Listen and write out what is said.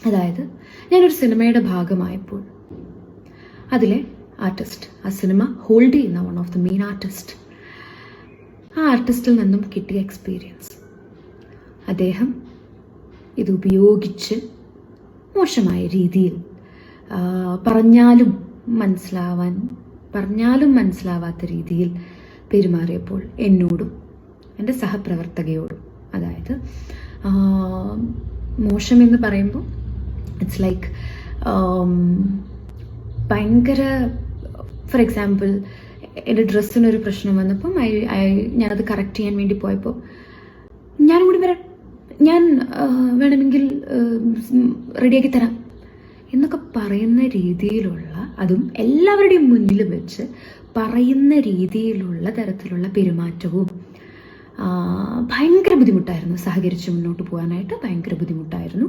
അതായത് ഞാനൊരു സിനിമയുടെ ഭാഗമായപ്പോൾ അതിലെ ആർട്ടിസ്റ്റ്, ആ സിനിമ ഹോൾഡ് ചെയ്യുന്ന one of the main artist, ആ ആർട്ടിസ്റ്റിൽ നിന്നും കിട്ടിയ എക്സ്പീരിയൻസ്, അദ്ദേഹം ഇത് ഉപയോഗിച്ച് മോശമായ രീതിയിൽ പറഞ്ഞാലും മനസ്സിലാവാത്ത രീതിയിൽ പെരുമാറിയപ്പോൾ എന്നോടും എൻ്റെ സഹപ്രവർത്തകയോടും, അതായത് മോശമെന്ന് പറയുമ്പോൾ ഇറ്റ്സ് ലൈക്ക് ഭയങ്കര, ഫോർ എക്സാമ്പിൾ എൻ്റെ ഡ്രസ്സിനൊരു പ്രശ്നം വന്നപ്പം ഞാനത് കറക്റ്റ് ചെയ്യാൻ വേണ്ടി പോയപ്പോൾ ഞാനും കൂടി വരാം, ഞാൻ വേണമെങ്കിൽ റെഡിയാക്കി തരാം എന്നൊക്കെ പറയുന്ന രീതിയിലുള്ള, അതും എല്ലാവരുടെയും മുന്നിൽ വെച്ച് പറയുന്ന രീതിയിലുള്ള തരത്തിലുള്ള പെരുമാറ്റവും ഭയങ്കര ബുദ്ധിമുട്ടായിരുന്നു. സഹകരിച്ച് മുന്നോട്ട് പോകാനായിട്ട് ഭയങ്കര ബുദ്ധിമുട്ടായിരുന്നു.